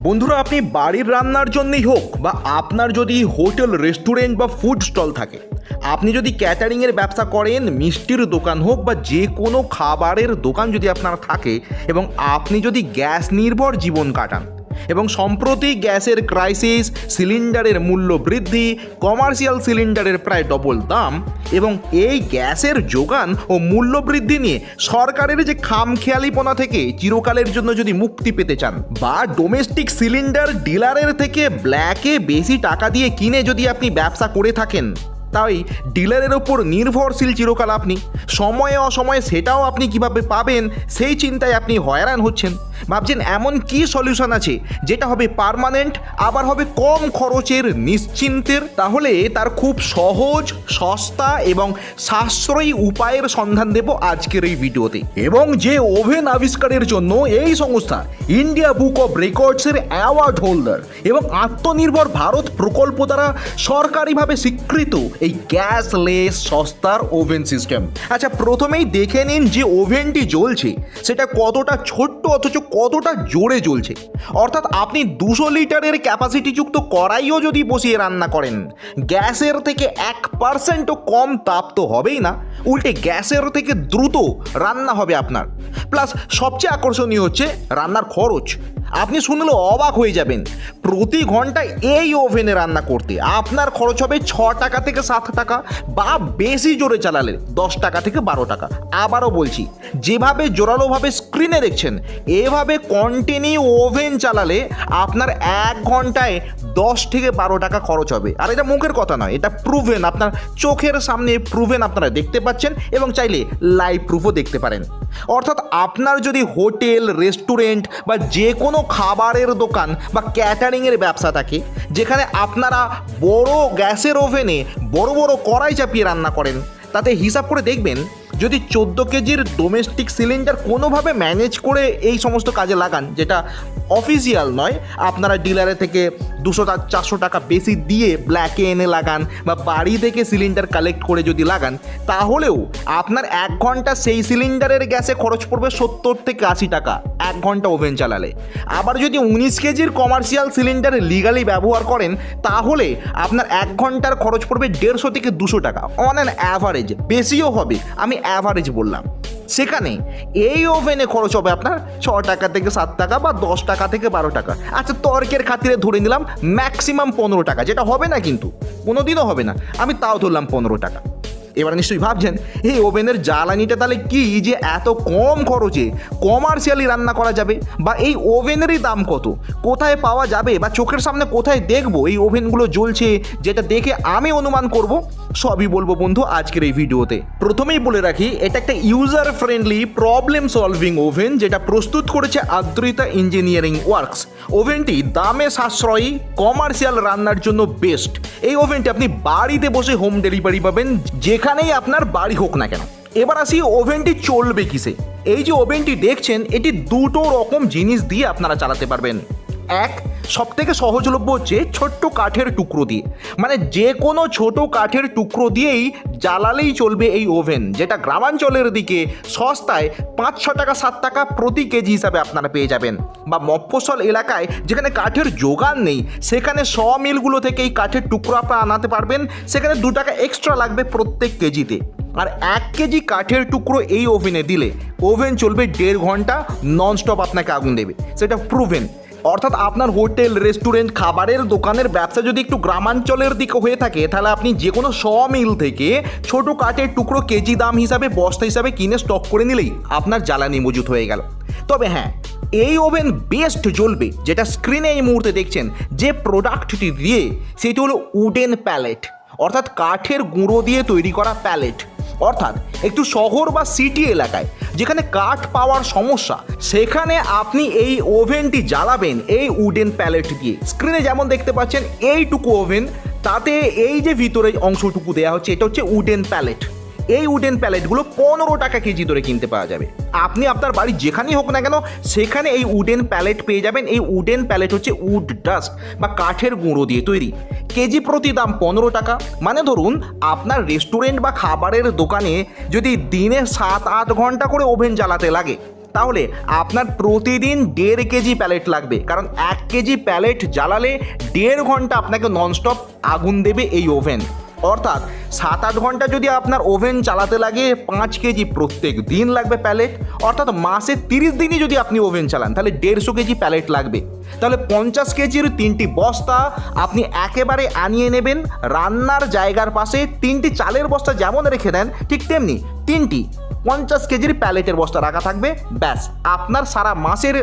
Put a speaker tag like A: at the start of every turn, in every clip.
A: বন্ধুরা, আপনি বাড়ির রান্নার জন্যই হোক বা আপনার যদি হোটেল, রেস্টুরেন্ট বা ফুড স্টল থাকে, আপনি যদি ক্যাটারিংয়ের ব্যবসা করেন, মিষ্টির দোকান হোক বা যে কোনো খাবারের দোকান যদি আপনার থাকে এবং আপনি যদি গ্যাস নির্ভর জীবন কাটান এবং সম্প্রতি গ্যাসের ক্রাইসিস, সিলিন্ডারের মূল্য বৃদ্ধি, কমার্শিয়াল সিলিন্ডারের প্রায় ডবল দাম এবং এই গ্যাসের যোগান ও মূল্য বৃদ্ধি নিয়ে সরকারের যে খামখেয়ালিপনা থেকে চিরকালের জন্য যদি মুক্তি পেতে চান বা ডোমেস্টিক সিলিন্ডার ডিলারের থেকে ব্ল্যাকে বেশি টাকা দিয়ে কিনে যদি আপনি ব্যবসা করে থাকেন, তাই ডিলারের ওপর নির্ভরশীল চিরকাল আপনি, সময়ে অসময়ে সেটাও আপনি কিভাবে পাবেন সেই চিন্তায় আপনি হয়রান হচ্ছেন। ভাবছেন এমন কি সলিউশন আছে যেটা হবে পার্মানেন্ট, আবার হবে কম খরচের, নিশ্চিন্তের। তাহলে তার খুব সহজ, সস্তা এবং সাশ্রয়ী উপায়ের সন্ধান দেব আজকের এই ভিডিওতে। এবং যে ওভেন আবিষ্কারের জন্য এই সংস্থা ইন্ডিয়া বুক অফ রেকর্ডসের অ্যাওয়ার্ড হোল্ডার এবং আত্মনির্ভর ভারত প্রকল্প দ্বারা সরকারিভাবে স্বীকৃত এই গ্যাসলেস সস্তার ওভেন সিস্টেম। আচ্ছা, প্রথমেই দেখে নিন যে ওভেনটি জ্বলছে সেটা কতটা ছোট্ট অথচ কতটা জোরে জ্বলছে। অর্থাৎ আপনি 200 লিটারের ক্যাপাসিটিযুক্ত কড়াইও যদি বসিয়ে রান্না করেন, গ্যাসের থেকে 1%ও কম তাপ তো হবেই না, উল্টে গ্যাসের থেকে দ্রুত রান্না হবে আপনার। প্লাস সবচেয়ে আকর্ষণীয় হচ্ছে রান্নার খরচ। আপনি শুনলে অবাক হয়ে যাবেন, প্রতি ঘন্টায় এই ওভেনে রান্না করতে আপনার খরচ হবে 6 টাকা থেকে 7 টাকা বা বেশি জোরে চালালে 10 টাকা থেকে 12 টাকা। আবারও বলছি, যেভাবে জোরালোভাবে স্ক্রিনে দেখছেন এভাবে কন্টিনিউ ওভেন চালালে আপনার 1 ঘন্টায় 10 থেকে 12 টাকা খরচ হবে। আর এটা মুখের কথা নয়, এটা প্রুভেন, আপনার চোখের সামনে প্রুভেন, আপনারা দেখতে পাচ্ছেন এবং চাইলে লাইভ প্রুফও দেখতে পারেন। অর্থাৎ আপনার যদি হোটেল, রেস্টুরেন্ট বা যে কোনো খাবারের দোকান বা ক্যাটারিংয়ের ব্যবসা থাকে যেখানে আপনারা বড় গ্যাসের ওভেনে বড় বড় কড়াই চাপিয়ে রান্না করেন, তাতে হিসাব করে দেখবেন যদি 14 কেজির ডোমেস্টিক সিলিন্ডার কোনোভাবে ম্যানেজ করে এই সমস্ত কাজে লাগান, যেটা অফিসিয়াল নয়, আপনারা ডিলারের থেকে 200-400 টাকা বেশি দিয়ে ব্ল্যাকে এনে লাগান বা বাড়ি থেকে সিলিন্ডার কালেক্ট করে যদি লাগান, তাহলেও আপনার 1 ঘন্টা সেই সিলিন্ডারের গ্যাসে খরচ পড়বে 70 থেকে 80 টাকা 1 ঘন্টা ওভেন চালালে। আবার যদি 19 কেজির কমার্শিয়াল সিলিন্ডার লিগালি ব্যবহার করেন, তাহলে আপনার 1 ঘন্টার খরচ পড়বে 150 থেকে 200 টাকা অন অ্যান অ্যাভারেজ, বেশিও হবে, আমি অ্যাভারেজ বললাম। সেখানে এই ওভেনে খরচ হবে আপনার 6 টাকা থেকে 7 টাকা বা 10 টাকা থেকে 12 টাকা। আচ্ছা, তর্কের খাতিরে ধরে নিলাম ম্যাক্সিমাম 15 টাকা, যেটা হবে না, কিন্তু কোনোদিনও হবে না, আমি তাও ধরলাম 15 টাকা। এবার নিশ্চয়ই ভাবছেন এই ওভেনের জ্বালানিটা তাহলে কি যে এত কম খরচে কমার্শিয়ালি রান্না করা যাবে, বা এই ওভেনেরই দাম কত, কোথায় পাওয়া যাবে বা চোখের সামনে কোথায় দেখবো এই ওভেনগুলো জ্বলছে, যেটা দেখে আমি অনুমান করব, সবই বলবো বন্ধু আজকের এই ভিডিওতে। প্রথমেই বলে রাখি, এটা একটা user friendly problem solving oven যেটা প্রস্তুত করেছে আদ্রিতা ইঞ্জিনিয়ারিং ওয়ার্কস। ওভেনটি দামে সাশ্রয়ী, কমার্শিয়াল রান্নার জন্য বেস্ট। এই ওভেনটি আপনি বাড়িতে বসে হোম ডেলিভারি পাবেন, যেখানেই আপনার বাড়ি হোক না কেন। এবার আসি ওভেনটি চলবে কিসে। এই যে ওভেনটি দেখছেন, এটি দুটো রকম জিনিস দিয়ে আপনারা চালাতে পারবেন। এক, সবথেকে সহজলভ্য হচ্ছে ছোট্ট কাঠের টুকরো দিয়ে, মানে যে কোনো ছোট কাঠের টুকরো দিয়েই জ্বালালেই চলবে এই ওভেন, যেটা গ্রামাঞ্চলের দিকে সস্তায় 5-6 টাকা 7 টাকা প্রতি কেজি হিসাবে আপনারা পেয়ে যাবেন। বা মফস্বল এলাকায় যেখানে কাঠের যোগান নেই, সেখানে মিলগুলো থেকে এই কাঠের টুকরো আপনারা আনাতে পারবেন, সেখানে 2 টাকা এক্সট্রা লাগবে প্রত্যেক কেজিতে। আর 1 কেজি কাঠের টুকরো এই ওভেনে দিলে ওভেন চলবে 1.5 ঘন্টা ননস্টপ, আপনাকে আগুন দেবে, সেটা প্রুভেন। অর্থাৎ আপনার হোটেল, রেস্টুরেন্ট, খাবারের দোকানের ব্যবসা যদি একটু গ্রামাঞ্চলের দিকে হয়ে থাকে, তাহলে আপনি যে কোনো মিল থেকে ছোট কাঠের টুকরো কেজি দাম হিসাবে, বস্তা হিসাবে কিনে স্টক করে নিলেই আপনার জ্বালানি মজুত হয়ে গেল। তবে হ্যাঁ, এই ওভেন বেস্ট জ্বলবে যেটা স্ক্রিনে এই মুহূর্তে দেখছেন, যে প্রোডাক্টটি দিয়ে, সেটি হলো উডেন প্যালেট, অর্থাৎ কাঠের গুঁড়ো দিয়ে তৈরি করা প্যালেট। অর্থাৎ একটু শহর বা সিটি এলাকায় যেখানে কাঠ পাওয়ার সমস্যা, সেখানে আপনি এই ওভেনটি জ্বালাবেন এই উডেন প্যালেট দিয়ে। স্ক্রিনে যেমন দেখতে পাচ্ছেন এইটুকু ওভেন, তাতে এই যে ভিতরে অংশটুকু দেওয়া হচ্ছে, এটা হচ্ছে উডেন প্যালেট। এই উডেন প্যালেটগুলো 15 টাকা কেজি ধরে কিনতে পাওয়া যাবে। আপনি আপনার বাড়ি যেখানেই হোক না কেন, সেখানে এই উডেন প্যালেট পেয়ে যাবেন। এই উডেন প্যালেট হচ্ছে উড ডাস্ট বা কাঠের গুঁড়ো দিয়ে তৈরি। কেজি প্রতি দাম 15 টাকা। মানে ধরুন আপনার রেস্টুরেন্ট বা খাবারের দোকানে যদি দিনে 7-8 ঘন্টা করে ওভেন জ্বালাতে লাগে, তাহলে আপনার প্রতিদিন 1.5 কেজি প্যালেট লাগবে, কারণ 1 কেজি প্যালেট জ্বালালে 1.5 ঘন্টা আপনাকে ননস্টপ আগুন দেবে এই ওভেন। অর্থাৎ 7-8 ঘন্টা যদি আপনার ওভেন চালাতে লাগে 5 কেজি প্রত্যেক দিন লাগবে প্যালেট। অর্থাৎ মাসে 30 দিনই যদি আপনি ওভেন চালান তাহলে 150 কেজি প্যালেট লাগবে। তাহলে 50 কেজির 3টি বস্তা আপনি একেবারে আনিয়ে নেবেন। রান্নার জায়গার পাশে 3টি চালের বস্তা যেমন রেখে দেন ঠিক তেমনি 3টি 50 কেজির প্যালেটের বস্তা রাখা থাকবে। ব্যাস, আপনার সারা মাসের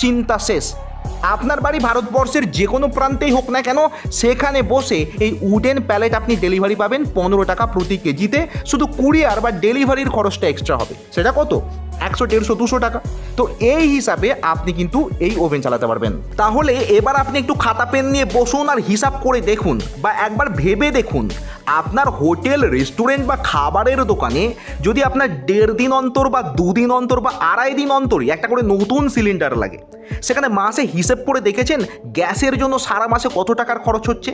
A: চিন্তা শেষ। আপনার বাড়ি ভারতবর্ষের যে কোনো প্রান্তেই হোক না কেন, সেখানে বসে এই উডেন প্যালেট আপনি ডেলিভারি পাবেন 15 টাকা প্রতি কেজিতে। শুধু কুরিয়ার বা ডেলিভারির খরচটা এক্সট্রা হবে, সেটা কত? 100, 150, 200 টাকা। তো এই হিসাবে আপনি কিন্তু এই ওভেন চালাতে পারবেন। তাহলে এবার আপনি একটু খাতা পেন নিয়ে বসুন আর হিসাব করে দেখুন বা একবার ভেবে দেখুন, আপনার হোটেল, রেস্টুরেন্ট বা খাবারের দোকানে যদি আপনার 1.5 দিন অন্তর বা 2 দিন অন্তর বা 2.5 দিন অন্তরই একটা করে নতুন সিলিন্ডার লাগে, সেখানে মাসে হিসেব করে দেখেছেন গ্যাসের জন্য সারা মাসে কত টাকার খরচ হচ্ছে?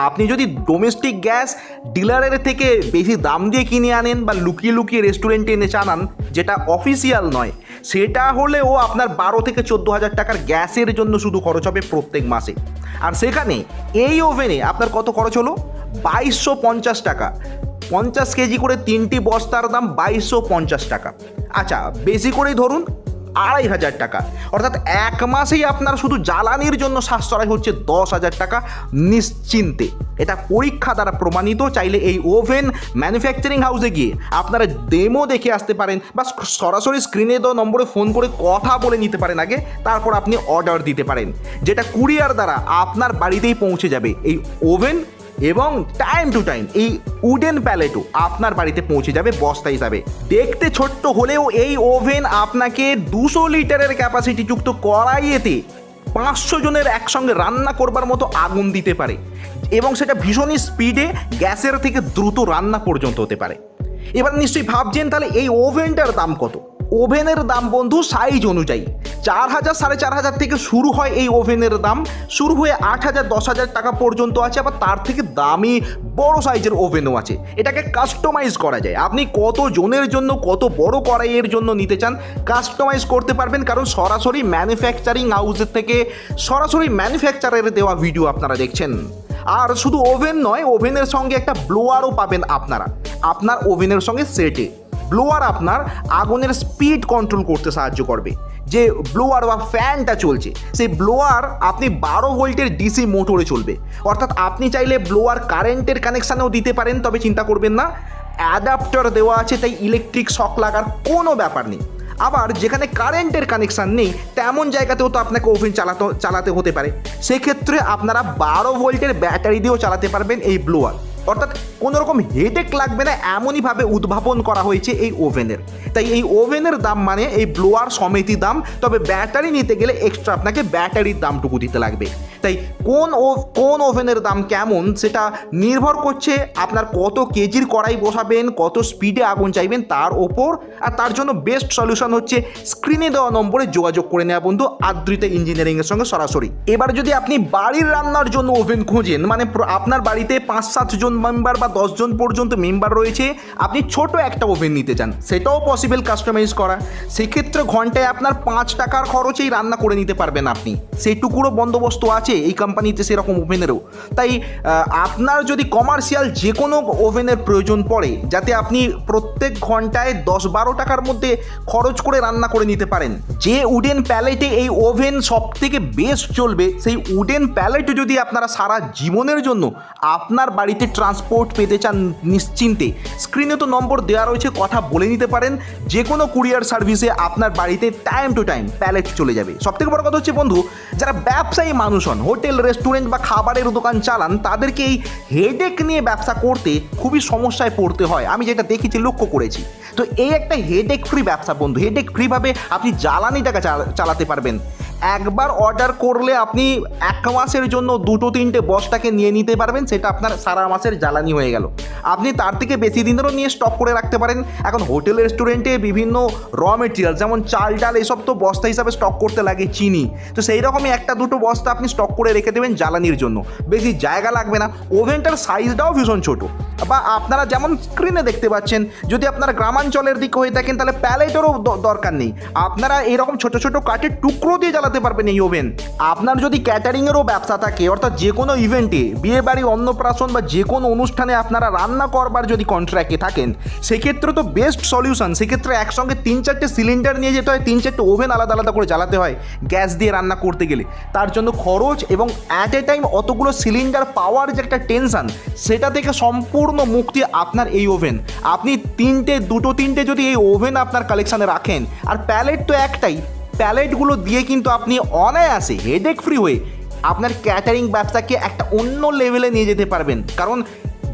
A: আপনি যদি ডোমেস্টিক গ্যাস ডিলারের থেকে বেশি দাম দিয়ে কিনে আনেন বা লুকিয়ে লুকিয়ে রেস্টুরেন্টে এনে চানান, যেটা অফিসিয়াল নয়, সেটা হলেও আপনার 12 থেকে 14 হাজার টাকার গ্যাসের জন্য শুধু খরচ হবে প্রত্যেক মাসে। আর সেখানে এই ওভেনে আপনার কত খরচ হলো? 2250 টাকা। 50 কেজি করে 3টি বস্তার দাম 2250 টাকা। আচ্ছা, বেশি করেই ধরুন 2500 টাকা। অর্থাৎ এক মাসেই আপনার শুধু জ্বালানির জন্য সাশ্রয় হচ্ছে 10,000 টাকা নিশ্চিন্তে। এটা পরীক্ষা দ্বারা প্রমাণিত। চাইলে এই ওভেন ম্যানুফ্যাকচারিং হাউসে গিয়ে আপনারা ডেমো দেখে আসতে পারেন বা সরাসরি স্ক্রিনে দেওয়া নম্বরে ফোন করে কথা বলে নিতে পারেন আগে, তারপর আপনি অর্ডার দিতে পারেন, যেটা কুরিয়ার দ্বারা আপনার বাড়িতেই পৌঁছে যাবে এই ওভেন। এবং টাইম টু টাইম এই উডেন প্যালেটও আপনার বাড়িতে পৌঁছে যাবে বস্তা হিসাবে। দেখতে ছোট্ট হলেও এই ওভেন আপনাকে 200 লিটারের ক্যাপাসিটিযুক্ত কড়াইয়েতে 500 জনের একসঙ্গে রান্না করবার মতো আগুন দিতে পারে, এবং সেটা ভীষণই স্পিডে গ্যাসের থেকে দ্রুত রান্না পর্যন্ত হতে পারে। এবার নিশ্চয়ই ভাবছেন তাহলে এই ওভেনটার দাম কত? ওভেনের দাম বন্ধু সাইজ অনুযায়ী 4,000, 4,500 থেকে শুরু হয় এই ওভেনের দাম। শুরু হয়ে 8,000, 10,000 টাকা পর্যন্ত আছে। আবার তার থেকে দামি বড় সাইজের ওভেনও আছে। এটাকে কাস্টমাইজ করা যায়। আপনি কত জনের জন্য, কত বড় কড়াইয়ের জন্য নিতে চান, কাস্টমাইজ করতে পারবেন, কারণ সরাসরি ম্যানুফ্যাকচারিং হাউসের থেকে সরাসরি ম্যানুফ্যাকচারের দেওয়া ভিডিও আপনারা দেখছেন। আর শুধু ওভেন নয়, ওভেনের সঙ্গে একটা ব্লোয়ারও পাবেন আপনারা আপনার ওভেনের সঙ্গে সেটে। ব্লোয়ার আপনার আগুনের স্পিড কন্ট্রোল করতে সাহায্য করবে। যে ব্লোয়ার বা ফ্যানটা চলছে, সেই ব্লোয়ার আপনি 12 ভোল্টের ডিসি মোটরে চলবে। অর্থাৎ আপনি চাইলে ব্লোয়ার কারেন্টের কানেকশানেও দিতে পারেন, তবে চিন্তা করবেন না, অ্যাডাপ্টার দেওয়া আছে, তাই ইলেকট্রিক শক লাগার কোনো ব্যাপার নেই। আবার যেখানে কারেন্টের কানেকশান নেই তেমন জায়গাতেও তো আপনাকে ওভেন চালাতে হতে পারে। সেক্ষেত্রে আপনারা 12 ভোল্টের ব্যাটারি দিয়েও চালাতে পারবেন এই ব্লোয়ার। অর্থাৎ কোনো রকম হেডেক লাগবে না, এমনইভাবে উদ্ভাবন করা হয়েছে এই ওভেনের। তাই এই ওভেনের দাম মানে এই ব্লোয়ার সমেতই দাম, তবে ব্যাটারি নিতে গেলে এক্সট্রা আপনাকে ব্যাটারির দামটুকু দিতে লাগবে। তাই কোন ওভেনের দাম কেমন সেটা নির্ভর করছে আপনার কত কেজির কড়াই বসাবেন, কত স্পিডে আগুন চাইবেন তার ওপর। আর তার জন্য বেস্ট সলিউশন হচ্ছে স্ক্রিনে দেওয়া নম্বরে যোগাযোগ করে নেওয়া বন্ধু, আদ্রিতা ইঞ্জিনিয়ারিংয়ের সঙ্গে সরাসরি। এবার যদি আপনি বাড়ির রান্নার জন্য ওভেন খোঁজেন, মানে আপনার বাড়িতে 5-7 জন মেম্বার বা 10 জন পর্যন্ত মেম্বার রয়েছে, আপনি ছোট একটা ওভেন নিতে চান, সেটাও পসিবল কাস্টমাইজ করা। সেক্ষেত্রে ঘন্টায় আপনার 5 টাকার খরচেই রান্না করে নিতে পারবেন আপনি, সেইটুকুরও বন্দোবস্ত আছে এই কোম্পানিতে সেরকম ওভেনেরও। তাই আপনার যদি কমার্শিয়াল যে কোনো ওভেনের প্রয়োজন পড়ে, যাতে আপনি প্রত্যেক ঘন্টায় 10-12 টাকার মধ্যে খরচ করে রান্না করে নিতে পারেন, যে উডেন প্যালেটে এই ওভেন সব থেকে বেস্ট চলবে, সেই উডেন প্যালেট যদি আপনারা সারা জীবনের জন্য আপনার বাড়িতে ট্রান্সপোর্ট পেতে চান নিশ্চিন্তে, স্ক্রিনে তো নম্বর দেওয়া রয়েছে, কথা বলে নিতে পারেন। যে কোনো কুরিয়ার সার্ভিসে আপনার বাড়িতে টাইম টু টাইম প্যালেট চলে যাবে। সবথেকে বড় কথা হচ্ছে বন্ধু, যারা ব্যবসায়ী মানুষ হন, হোটেল, রেস্টুরেন্ট বা খাবারের দোকান চালান, তাদেরকে এই হেডেক নিয়ে ব্যবসা করতে খুবই সমস্যায় পড়তে হয়। আমি যেটা দেখেছি, লক্ষ্য করেছি। তো এই একটা হেডেক ফ্রি ব্যবসা বন্ধু। হেডেক ফ্রিভাবে আপনি জ্বালানিটাকে চালাতে পারবেন। একবার অর্ডার করলে আপনি 1 মাসের জন্য 2-3টে বস্তাকে নিয়ে নিতে পারবেন, সেটা আপনার সারা মাসের জ্বালানি হয়ে গেল। আপনি তার থেকে বেশি দিনেরও নিয়ে স্টক করে রাখতে পারেন। এখন হোটেল রেস্টুরেন্টে বিভিন্ন র মেটেরিয়াল যেমন চাল ডাল এসব তো বস্তা হিসাবে স্টক করতে লাগে, চিনি, তো সেই রকমই 1-2টো বস্তা আপনি স্টক করে রেখে দেবেন জ্বালানির জন্য, বেশি জায়গা লাগবে না। ওভেনটার সাইজটাও ভীষণ ছোট, বা আপনারা যেমন স্ক্রিনে দেখতে পাচ্ছেন, যদি আপনারা গ্রামাঞ্চলের দিকে হয়ে থাকেন তাহলে প্যালেটেরও দরকার নেই, আপনারা এরকম ছোট ছোট কাঠের টুকরো দিয়ে জ্বালাতে পারবেন এই ওভেন। আপনার যদি ক্যাটারিংয়েরও ব্যবসা থাকে, অর্থাৎ যে কোনো ইভেন্টে, বিয়েবাড়ি, অন্নপ্রাশন বা যে কোনো অনুষ্ঠানে আপনারা রান্না করবার যদি কন্ট্রাক্টে থাকেন, সেক্ষেত্রে তো বেস্ট সলিউশন। সেক্ষেত্রে একসঙ্গে 3-4টে সিলিন্ডার নিয়ে যেতে হয়, 3-4টে ওভেন আলাদা আলাদা করে জ্বালাতে হয় গ্যাস দিয়ে রান্না করতে গেলে, তার জন্য খরচ এবং অ্যাট এ টাইম অতগুলো সিলিন্ডার পাওয়ার যে একটা টেনশন, সেটা থেকে সম্পূর্ণ মুক্তি আপনার এই ওভেন। আপনি 2-3টে যদি এই ওভেন আপনার কালেকশানে রাখেন, আর প্যালেট তো একটাই, প্যালেটগুলো দিয়ে কিন্তু আপনি অনায়াসে হেডেক ফ্রি হয়ে আপনার ক্যাটারিং ব্যবসাকে একটা অন্য লেভেলে নিয়ে যেতে পারবেন, কারণ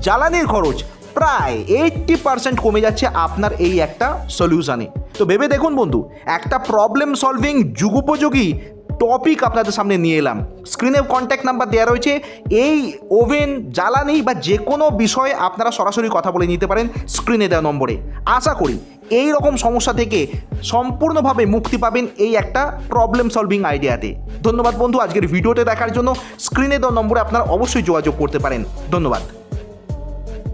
A: জ্বালানির খরচ প্রায় 80% কমে যাচ্ছে আপনার এই একটা সলিউশনে। তো ভেবে দেখুন বন্ধু, একটা প্রবলেম সলভিং যুগোপযোগী টপিক আপনাদের সামনে নিয়ে এলাম। স্ক্রিনে কন্ট্যাক্ট নাম্বার দেওয়া রয়েছে, এই ওভেন, জ্বালানি বা যে কোনো বিষয়ে আপনারা সরাসরি কথা বলে নিতে পারেন স্ক্রিনে দেওয়া নম্বরে। আশা করি এই রকম সমস্যা থেকে সম্পূর্ণভাবে মুক্তি পাবেন এই একটা প্রবলেম সলভিং আইডিয়াতে। ধন্যবাদ বন্ধু আজকের ভিডিওতে দেখার জন্য। স্ক্রিনে দেওয়া নম্বরে আপনারা অবশ্যই যোগাযোগ করতে পারেন। ধন্যবাদ।